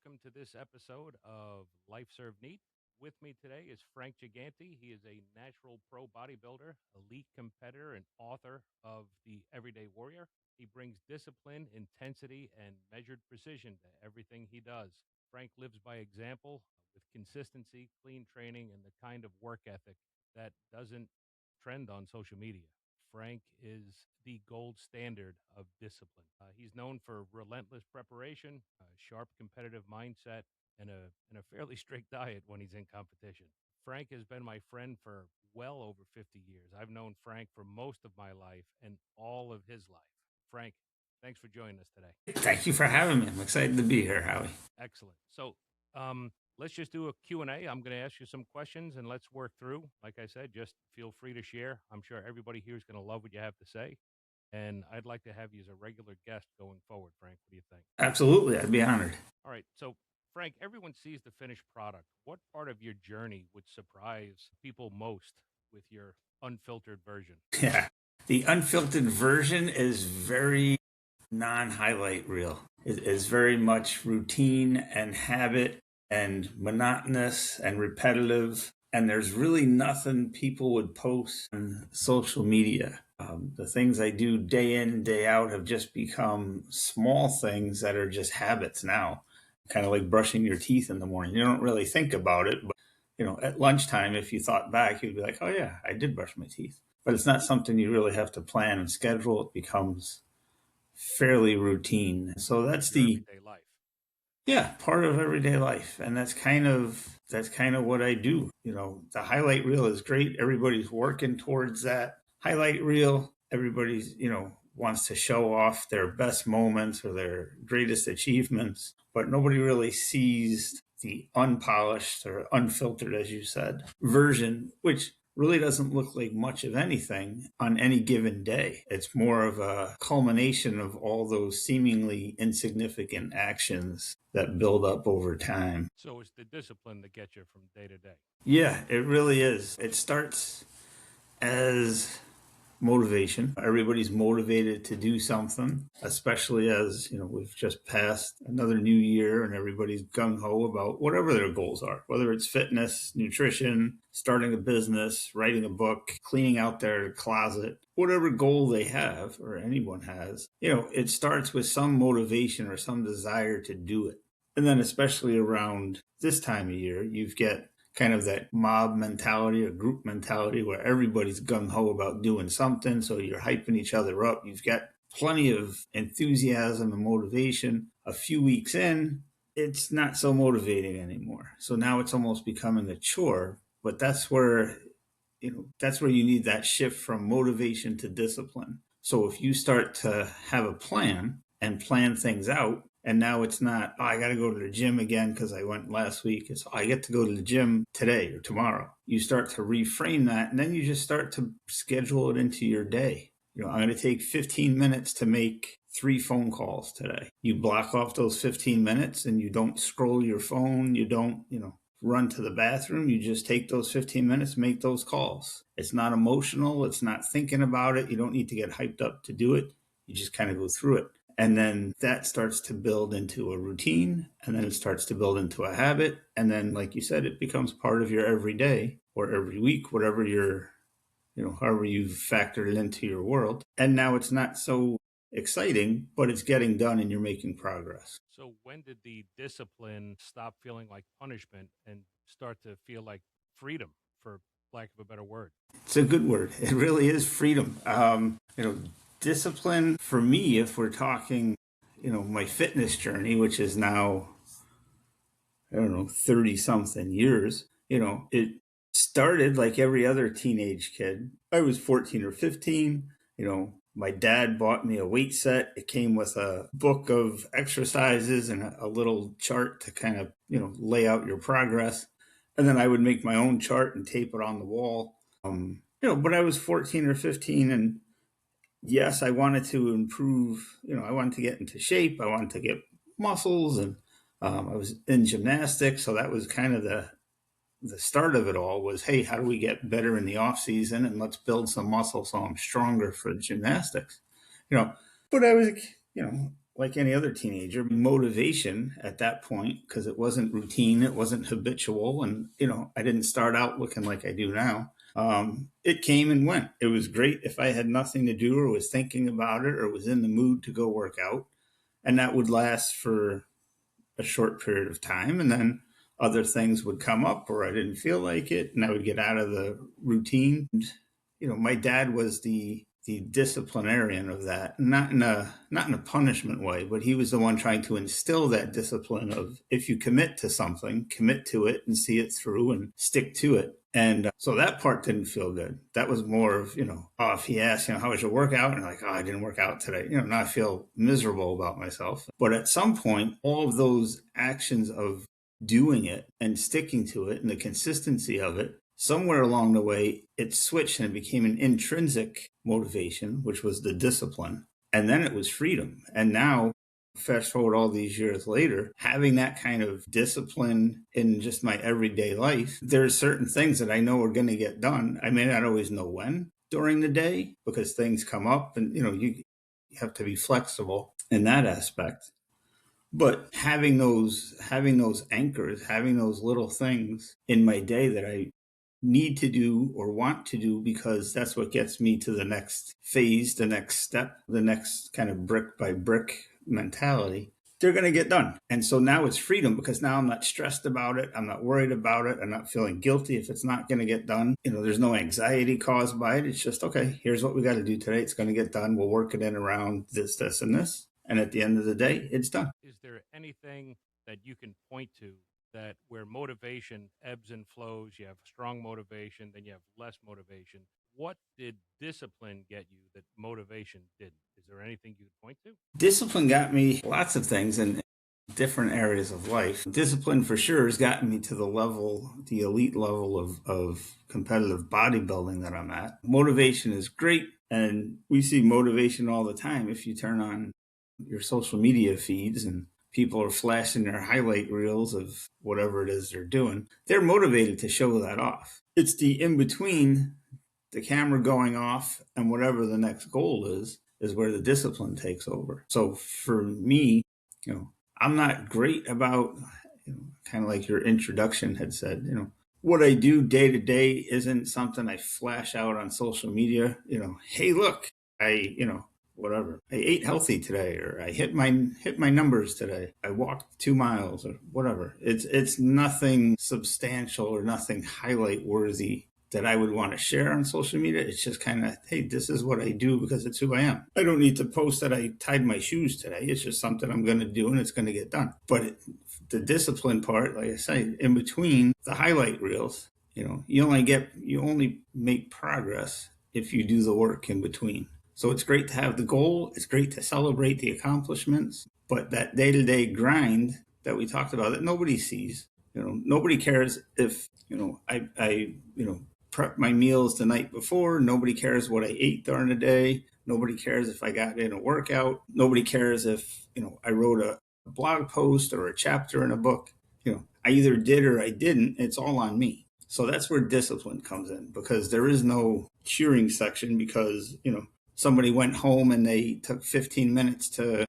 welcome to this episode of Life Served Neat. With me today is Frank Gigante. He is a natural pro bodybuilder, elite competitor, and author of The Everyday Warrior. He brings discipline, intensity, and measured precision to everything he does. Frank lives by example with consistency, clean training, and the kind of work ethic that doesn't trend on social media. Frank is the gold standard of discipline. He's known for relentless preparation, a sharp competitive mindset, and a fairly strict diet when he's in competition. Frank has been my friend for well over 50 years. I've known Frank for most of my life and all of his life. Frank, thanks for joining us today. Thank you for having me. I'm excited to be here, Howie. Excellent. So, let's just do a Q&A. I'm going to ask you some questions and let's work through. Like I said, just feel free to share. I'm sure everybody here is going to love what you have to say. And I'd like to have you as a regular guest going forward, Frank. What do you think? Absolutely. I'd be honored. All right. So, Frank, everyone sees the finished product. What part of your journey would surprise people most with your unfiltered version? Yeah. The unfiltered version is very non-highlight reel. It is very much routine and habit and monotonous and repetitive. And there's really nothing people would post on social media. The things I do day in, day out have just become small things that are just habits now. Kind of like brushing your teeth in the morning. You don't really think about it, but at lunchtime, if you thought back, you'd be like, oh yeah, I did brush my teeth. But it's not something you really have to plan and schedule. It becomes fairly routine. So that's the Everyday life. yeah, part of everyday life. And that's kind of what I do. The highlight reel is great. Everybody's working towards that highlight reel. Everybody's, wants to show off their best moments or their greatest achievements, but nobody really sees the unpolished or unfiltered, as you said, version, which really doesn't look like much of anything on any given day. It's more of a culmination of all those seemingly insignificant actions that build up over time. So it's the discipline that gets you from day to day. Yeah, it really is. It starts as motivation. Everybody's motivated to do something, especially as, we've just passed another new year and everybody's gung-ho about whatever their goals are, whether it's fitness, nutrition, starting a business, writing a book, cleaning out their closet, whatever goal they have or anyone has, it starts with some motivation or some desire to do it. And then especially around this time of year, you've got kind of that mob mentality or group mentality where everybody's gung-ho about doing something. So you're hyping each other up. You've got plenty of enthusiasm and motivation. A few weeks in, it's not so motivating anymore. So now it's almost becoming a chore. But that's where you need that shift from motivation to discipline. So if you start to have a plan and plan things out, and now it's not, oh, I got to go to the gym again because I went last week. It's, I get to go to the gym today or tomorrow. You start to reframe that, and then you just start to schedule it into your day. I'm going to take 15 minutes to make 3 phone calls today. You block off those 15 minutes and you don't scroll your phone. You don't, run to the bathroom. You just take those 15 minutes, make those calls. It's not emotional. It's not thinking about it. You don't need to get hyped up to do it. You just kind of go through it. And then that starts to build into a routine, and then it starts to build into a habit. And then, like you said, it becomes part of your everyday or every week, whatever however you've factored it into your world. And now it's not so exciting, but it's getting done and you're making progress. So when did the discipline stop feeling like punishment and start to feel like freedom, for lack of a better word? It's a good word. It really is freedom. Discipline for me, if we're talking, my fitness journey, which is now, 30 something years, it started like every other teenage kid. I was 14 or 15, my dad bought me a weight set. It came with a book of exercises and a little chart to kind of, lay out your progress. And then I would make my own chart and tape it on the wall. But I was 14 or 15 and yes, I wanted to improve, I wanted to get into shape. I wanted to get muscles and I was in gymnastics. So that was kind of the start of it all was, hey, how do we get better in the off season and let's build some muscle so I'm stronger for gymnastics, but I was, like any other teenager, motivation at that point, because it wasn't routine, it wasn't habitual, and I didn't start out looking like I do now. It came and went. It was great if I had nothing to do or was thinking about it or was in the mood to go work out, and that would last for a short period of time, and then other things would come up or I didn't feel like it, and I would get out of the routine. And, my dad was the disciplinarian of that, not in a punishment way, but he was the one trying to instill that discipline of, if you commit to something, commit to it and see it through and stick to it. And so that part didn't feel good. That was more of, if he asked, how was your workout? And I'm like, I didn't work out today. Now I feel miserable about myself. But at some point, all of those actions of doing it and sticking to it and the consistency of it, somewhere along the way, it switched and it became an intrinsic motivation, which was the discipline. And then it was freedom. And now, fast forward all these years later, having that kind of discipline in just my everyday life, there's certain things that I know are going to get done. I may not always know when during the day because things come up and, you have to be flexible in that aspect. But having those anchors, having those little things in my day that I need to do or want to do because that's what gets me to the next phase, the next step, the next kind of brick by brick mentality, they're going to get done. And so now it's freedom because now I'm not stressed about it. I'm not worried about it. I'm not feeling guilty if it's not going to get done. There's no anxiety caused by it. It's just, okay, here's what we got to do today. It's going to get done. We'll work it in around this, and this. And at the end of the day, it's done. Is there anything that you can point to that where motivation ebbs and flows, you have strong motivation, then you have less motivation? What did discipline get you that motivation didn't? Is there anything you could point to? Discipline got me lots of things in different areas of life. Discipline for sure has gotten me to the elite level of competitive bodybuilding that I'm at. Motivation is great, and we see motivation all the time. If you turn on your social media feeds and people are flashing their highlight reels of whatever it is they're doing, they're motivated to show that off. It's the in-between, the camera going off and whatever the next goal is where the discipline takes over. So for me, I'm not great about, kind of like your introduction had said, what I do day to day isn't something I flash out on social media. Hey, look, whatever. I ate healthy today, or I hit my numbers today. I walked 2 miles, or whatever. It's nothing substantial or nothing highlight worthy that I would want to share on social media. It's just kind of, hey, this is what I do because it's who I am. I don't need to post that I tied my shoes today. It's just something I'm going to do and it's going to get done. But the discipline part, like I say, in between the highlight reels, you only make progress if you do the work in between. So it's great to have the goal. It's great to celebrate the accomplishments, but that day-to-day grind that we talked about that nobody sees, nobody cares if, I prep my meals the night before. Nobody cares what I ate during the day. Nobody cares if I got in a workout. Nobody cares if, I wrote a blog post or a chapter in a book. I either did or I didn't. It's all on me. So that's where discipline comes in, because there is no cheering section because, somebody went home and they took 15 minutes to,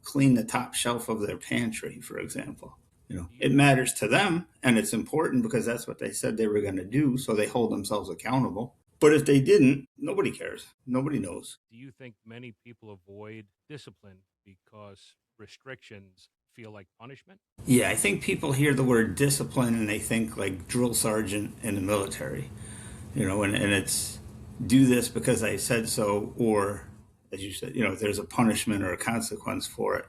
clean the top shelf of their pantry, for example. It matters to them and it's important because that's what they said they were going to do. So they hold themselves accountable. But if they didn't, nobody cares. Nobody knows. Do you think many people avoid discipline because restrictions feel like punishment? Yeah, I think people hear the word discipline and they think like drill sergeant in the military, and it's do this because I said so, or as you said, there's a punishment or a consequence for it.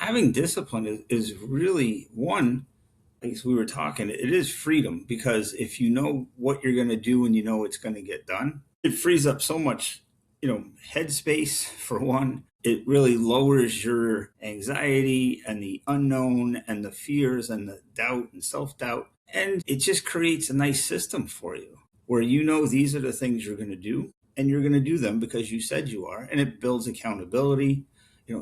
Having discipline is really one, as we were talking, it is freedom, because if you know what you're going to do and it's going to get done, it frees up so much, headspace for one. It really lowers your anxiety and the unknown and the fears and the doubt and self-doubt. And it just creates a nice system for you where these are the things you're going to do and you're going to do them because you said you are. And it builds accountability.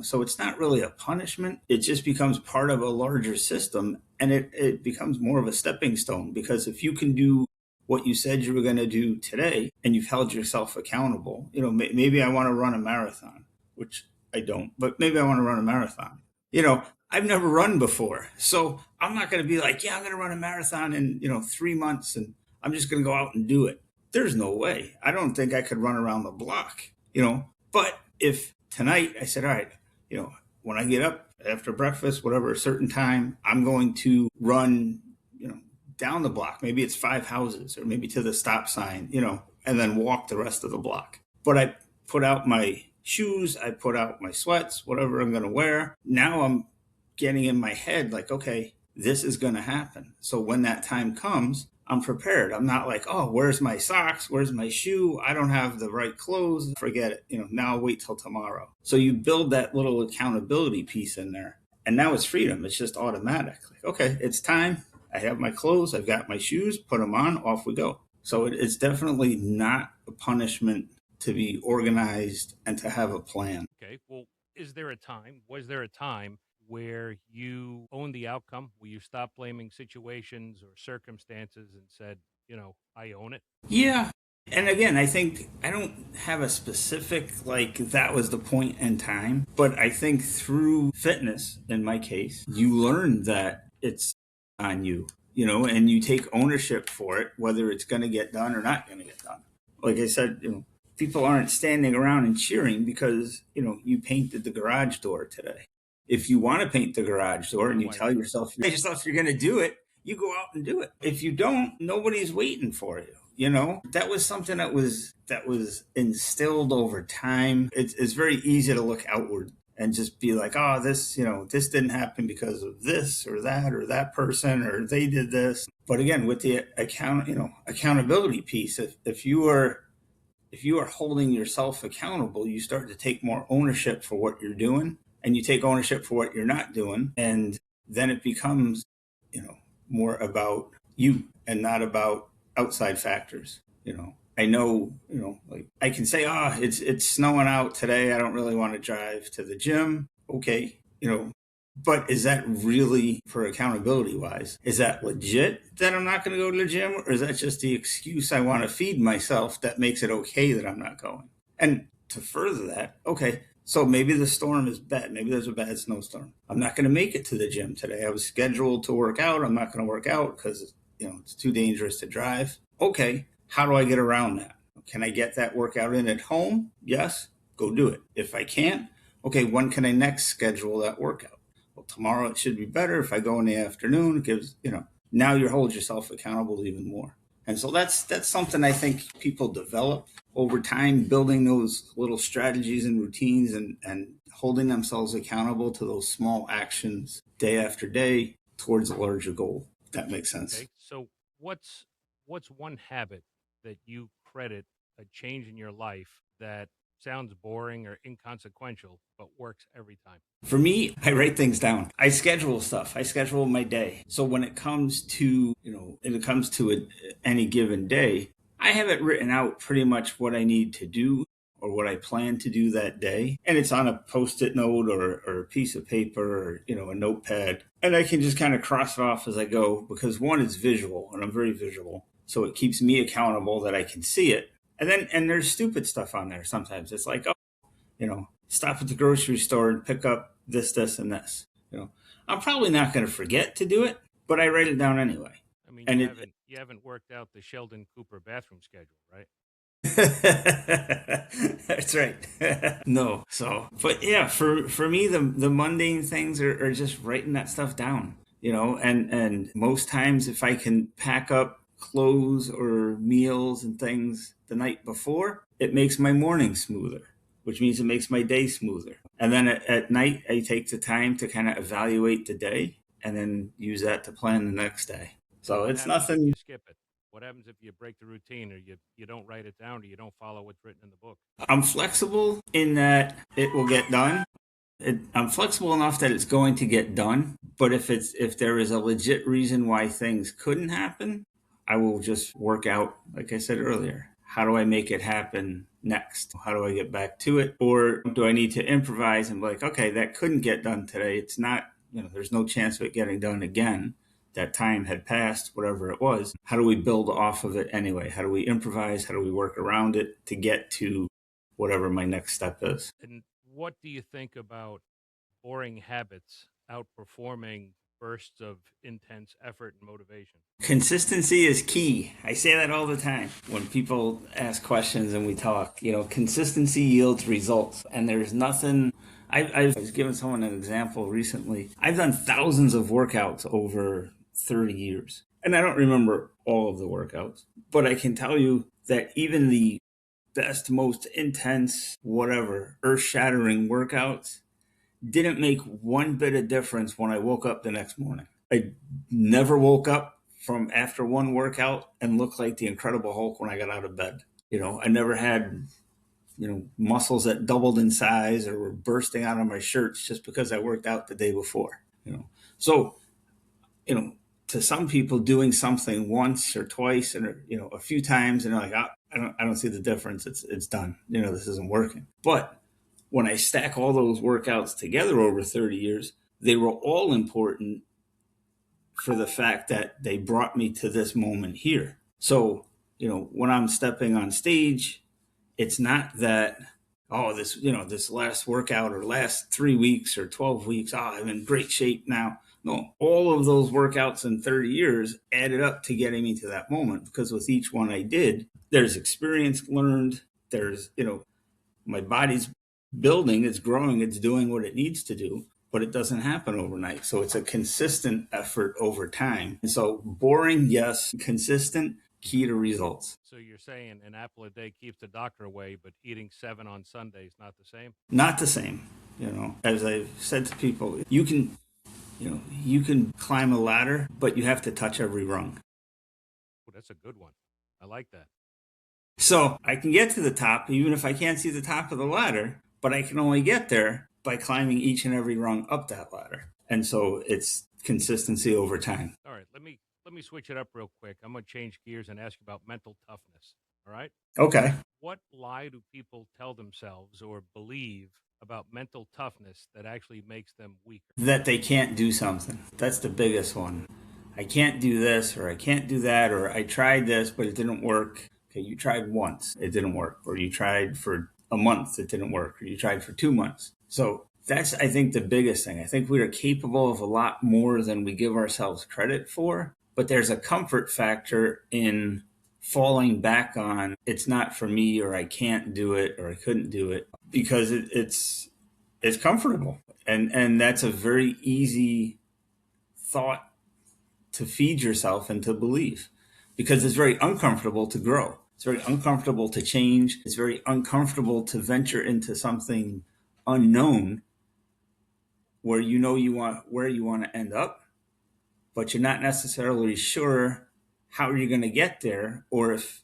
So it's not really a punishment. It just becomes part of a larger system, and it becomes more of a stepping stone, because if you can do what you said you were going to do today and you've held yourself accountable, maybe I want to run a marathon, which I don't, but maybe I want to run a marathon. You know, I've never run before. So I'm not going to be like, yeah, I'm going to run a marathon in, 3 months and I'm just going to go out and do it. There's no way. I don't think I could run around the block. But if tonight I said, all right, when I get up after breakfast, whatever, a certain time, I'm going to run, down the block. Maybe it's 5 houses or maybe to the stop sign, and then walk the rest of the block. But I put out my shoes, I put out my sweats, whatever I'm going to wear. Now I'm getting in my head like, okay, this is going to happen. So when that time comes, I'm prepared. I'm not like, oh, where's my socks? Where's my shoe? I don't have the right clothes. Forget it. Now I'll wait till tomorrow. So you build that little accountability piece in there. And now it's freedom. It's just automatic. Like, okay, it's time. I have my clothes. I've got my shoes. Put them on. Off we go. So it's definitely not a punishment to be organized and to have a plan. Okay. Well, was there a time where you owned the outcome, where you stopped blaming situations or circumstances and said, I own it? Yeah. And again, I think I don't have a specific, like, that was the point in time. But I think through fitness, in my case, you learn that it's on you, and you take ownership for it, whether it's going to get done or not going to get done. Like I said, people aren't standing around and cheering because, you painted the garage door today. If you want to paint the garage door and you tell yourself you're going to do it, you go out and do it. If you don't, nobody's waiting for you. That was something that was instilled over time. It's very easy to look outward and just be like, oh, this didn't happen because of this or that person, or they did this. But again, with the accountability piece, if you are holding yourself accountable, you start to take more ownership for what you're doing, and you take ownership for what you're not doing. And then it becomes, more about you and not about outside factors. I know, like I can say, it's snowing out today. I don't really want to drive to the gym. Okay. But is that really, for accountability wise, is that legit that I'm not going to go to the gym? Or is that just the excuse I want to feed myself that makes it okay that I'm not going? And to further that, okay, so maybe the storm is bad. Maybe there's a bad snowstorm. I'm not going to make it to the gym today. I was scheduled to work out. I'm not going to work out because, it's too dangerous to drive. Okay, how do I get around that? Can I get that workout in at home? Yes, go do it. If I can't, okay, when can I next schedule that workout? Well, tomorrow it should be better. If I go in the afternoon, it gives, now you hold yourself accountable even more. And so that's something I think people develop over time, building those little strategies and routines and holding themselves accountable to those small actions day after day towards a larger goal. If that makes sense. Okay. So what's one habit that you credit a change in your life that sounds boring or inconsequential, but works every time? For me, I write things down. I schedule stuff. I schedule my day. So when it comes to, any given day, I have it written out pretty much what I need to do or what I plan to do that day. And it's on a Post-it note or a piece of paper or, a notepad. And I can just kind of cross it off as I go because one, it's visual and I'm very visual. So it keeps me accountable that I can see it. And there's stupid stuff on there sometimes. It's like, stop at the grocery store and pick up this, and this. I'm probably not going to forget to do it, but I write it down anyway. I mean, and you haven't worked out the Sheldon Cooper bathroom schedule, right? That's right. No. So, but yeah, for me, the mundane things are just writing that stuff down, and most times if I can pack up clothes or meals and things the night before, it makes my morning smoother, which means it makes my day smoother. And then at night, I take the time to kind of evaluate the day and then use that to plan the next day. So it's nothing. You skip it. What happens if you break the routine or you don't write it down or you don't follow what's written in the book? I'm flexible in that it will get done. I'm flexible enough that it's going to get done. But if there is a legit reason why things couldn't happen, I will just work out, like I said earlier. How do I make it happen next? How do I get back to it? Or do I need to improvise and be like, okay, that couldn't get done today. It's not, there's no chance of it getting done again. That time had passed, whatever it was. How do we build off of it anyway? How do we improvise? How do we work around it to get to whatever my next step is? And what do you think about boring habits outperforming bursts of intense effort and motivation? Consistency is key. I say that all the time when people ask questions and we talk. Consistency yields results, and there's nothing. I was giving someone an example recently. I've done thousands of workouts over 30 years, and I don't remember all of the workouts, but I can tell you that even the best, most intense, whatever, earth shattering workouts didn't make one bit of difference when I woke up the next morning. I never woke up from after one workout and looked like the Incredible Hulk when I got out of bed. I never had, muscles that doubled in size or were bursting out of my shirts just because I worked out the day before. So, you know, to some people doing something once or twice and, a few times and they're like, I don't see the difference. It's done. This isn't working. But when I stack all those workouts together over 30 years, they were all important for the fact that they brought me to this moment here. So, when I'm stepping on stage, it's not that, this last workout or last 3 weeks or 12 weeks, I'm in great shape now. No, all of those workouts in 30 years added up to getting me to that moment, because with each one I did, there's experience learned. There's, my body's building, it's growing, it's doing what it needs to do, but it doesn't happen overnight. So it's a consistent effort over time. And so boring, yes, consistent, key to results. So you're saying an apple a day keeps the doctor away, but eating 7 on Sundays not the same? Not the same. As I've said to people, you can climb a ladder, but you have to touch every rung. Oh, that's a good one. I like that. So I can get to the top, even if I can't see the top of the ladder, but I can only get there by climbing each and every rung up that ladder. And so it's consistency over time. All right, let me switch it up real quick. I'm going to change gears and ask you about mental toughness. All right? Okay. What lie do people tell themselves or believe about mental toughness that actually makes them weaker? That they can't do something. That's the biggest one. I can't do this, or I can't do that, or I tried this, but it didn't work. Okay, you tried once, it didn't work. Or you tried for a month, it didn't work. Or you tried for 2 months. So that's, I think, the biggest thing. I think we are capable of a lot more than we give ourselves credit for. But there's a comfort factor in falling back on, it's not for me, or I can't do it, or I couldn't do it, because it's comfortable. And that's a very easy thought to feed yourself and to believe, because it's very uncomfortable to grow. It's very uncomfortable to change. It's very uncomfortable to venture into something unknown where you want to end up, but you're not necessarily sure how you're going to get there, or if,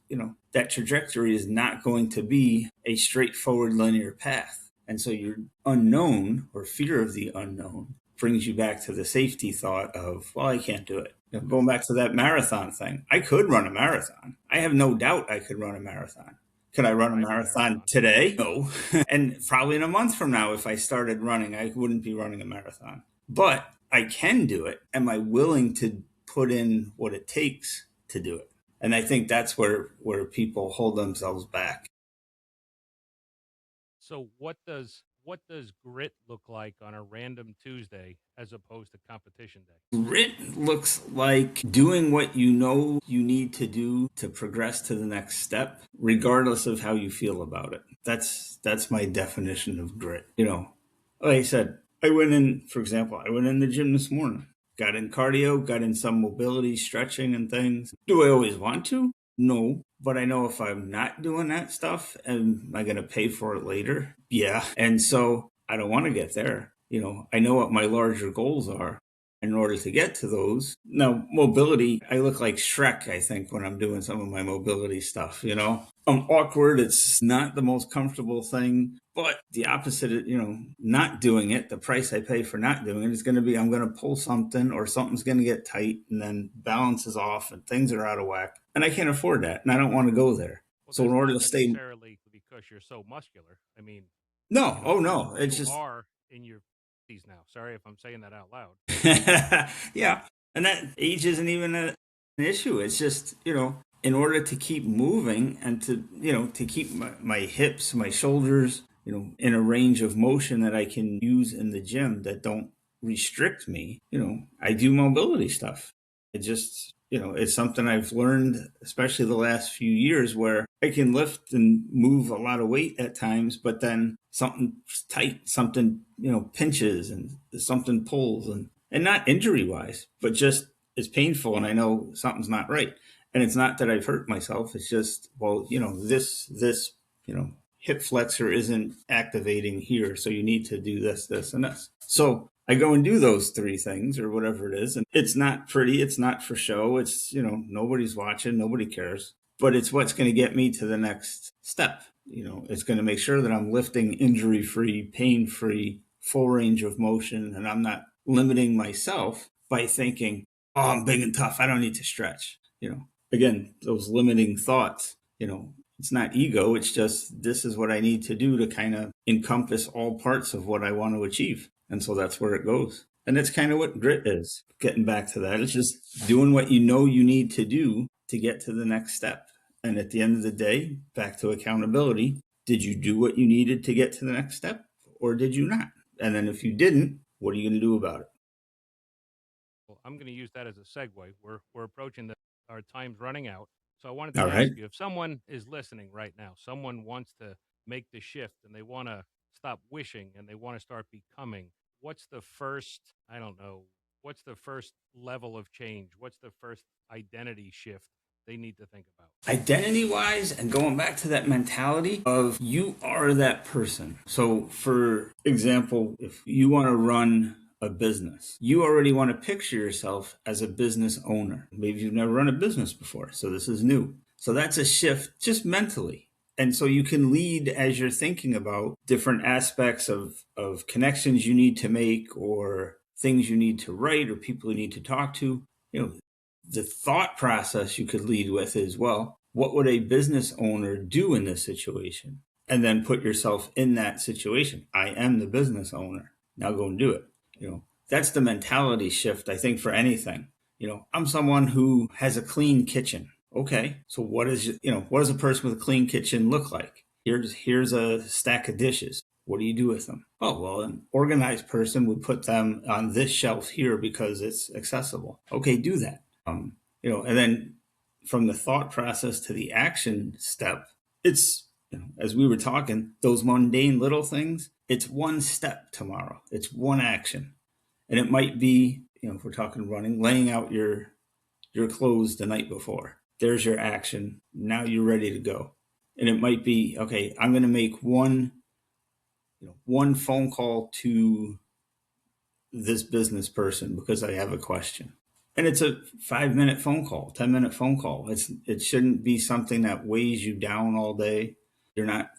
that trajectory is not going to be a straightforward linear path. And so your unknown, or fear of the unknown, brings you back to the safety thought of, well, I can't do it. Going back to that marathon thing, I could run a marathon. I have no doubt I could run a marathon. Could I run a marathon today? No. And probably in a month from now, if I started running, I wouldn't be running a marathon. But I can do it. Am I willing to put in what it takes to do it? And I think that's where people hold themselves back. So what does grit look like on a random Tuesday as opposed to competition day? Grit looks like doing what you know you need to do to progress to the next step, regardless of how you feel about it. That's my definition of grit. Like I said, I went in the gym this morning, got in cardio, got in some mobility, stretching and things. Do I always want to? No. But I know if I'm not doing that stuff, am I going to pay for it later? Yeah. And so I don't want to get there. I know what my larger goals are in order to get to those. Now, mobility, I look like Shrek, I think, when I'm doing some of my mobility stuff, I'm awkward. It's not the most comfortable thing, but the opposite, not doing it, the price I pay for not doing it is going to be, I'm going to pull something, or something's going to get tight, and then balance is off and things are out of whack. And I can't afford that. And I don't want to go there. Well, so in order to stay, necessarily because you're so muscular. I mean, no, no, it's just are in your now. Sorry if I'm saying that out loud. Yeah. And that age isn't even an issue. It's just, in order to keep moving and to keep my hips, my shoulders, in a range of motion that I can use in the gym that don't restrict me. I do mobility stuff. It just, it's something I've learned, especially the last few years, where I can lift and move a lot of weight at times, but then something's tight, something, pinches and something pulls, and not injury wise, but just it's painful. And I know something's not right. And it's not that I've hurt myself. It's just, well, this, hip flexor isn't activating here. So you need to do this, this, and this. So I go and do those three things or whatever it is. And it's not pretty. It's not for show. It's, nobody's watching. Nobody cares. But it's what's going to get me to the next step. It's going to make sure that I'm lifting injury free, pain free, full range of motion. And I'm not limiting myself by thinking, oh, I'm big and tough. I don't need to stretch. Again, those limiting thoughts, it's not ego. It's just, this is what I need to do to kind of encompass all parts of what I want to achieve. And so that's where it goes. And that's kind of what grit is. Getting back to that, it's just doing what you know you need to do to get to the next step. And at the end of the day, back to accountability. Did you do what you needed to get to the next step, or did you not? And then if you didn't, what are you going to do about it? Well, I'm going to use that as a segue. We're approaching our time's running out. So I wanted All to right. ask you, if someone is listening right now, someone wants to make the shift and they want to stop wishing and they want to start becoming, what's the first, I don't know, what's the first level of change? What's the first identity shift they need to think about? Identity wise, and going back to that mentality of you are that person. So, for example, if you want to run a business, you already want to picture yourself as a business owner. Maybe you've never run a business before, so this is new. So, that's a shift just mentally. And so you can lead as you're thinking about different aspects of connections you need to make, or things you need to write, or people you need to talk to. The thought process you could lead with is, well, what would a business owner do in this situation? And then put yourself in that situation. I am the business owner. Now go and do it. That's the mentality shift, I think, for anything. I'm someone who has a clean kitchen. Okay, so what does a person with a clean kitchen look like? Here's a stack of dishes. What do you do with them? Oh, well, an organized person would put them on this shelf here because it's accessible. Okay, do that. And then from the thought process to the action step, it's, as we were talking, those mundane little things, it's one step tomorrow. It's one action. And it might be, if we're talking running, laying out your clothes the night before. There's your action. Now you're ready to go. And it might be, okay, I'm going to make one phone call to this business person because I have a question. And it's a 5-minute phone call, 10-minute phone call. It shouldn't be something that weighs you down all day. You're not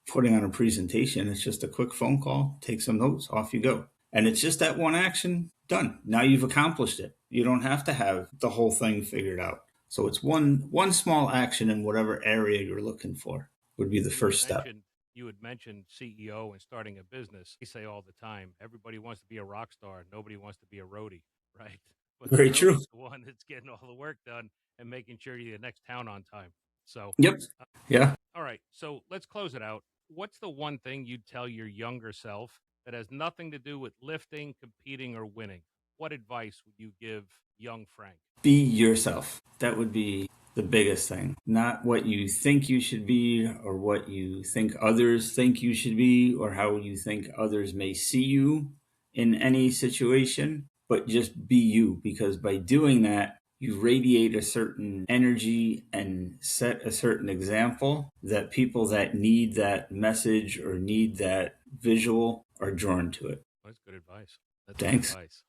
putting on a presentation. It's just a quick phone call, take some notes, off you go. And it's just that one action, done. Now you've accomplished it. You don't have to have the whole thing figured out. So it's one small action in whatever area you're looking for would be the first step. You had mentioned CEO and starting a business. We say all the time, everybody wants to be a rock star. Nobody wants to be a roadie, right? But Very the true. roadie's the one that's getting all the work done and making sure you're the next town on time. So, yep. Yeah. All right. So let's close it out. What's the one thing you'd tell your younger self that has nothing to do with lifting, competing, or winning? What advice would you give young Frank? Be yourself. That would be the biggest thing. Not what you think you should be, or what you think others think you should be, or how you think others may see you in any situation, but just be you. Because by doing that, you radiate a certain energy and set a certain example that people that need that message or need that visual are drawn to it. That's good advice. Thanks. Good advice.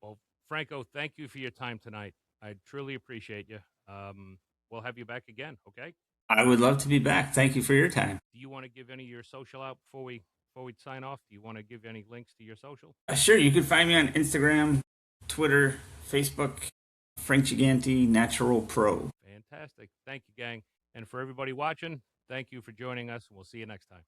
Well, Franco, thank you for your time tonight. I truly appreciate you. We'll have you back again, okay? I would love to be back. Thank you for your time. Do you want to give any of your social out before we sign off? Do you want to give any links to your social? Sure. You can find me on Instagram, Twitter, Facebook, Frank Gigante, Natural Pro. Fantastic. Thank you, gang. And for everybody watching, thank you for joining us. We'll see you next time.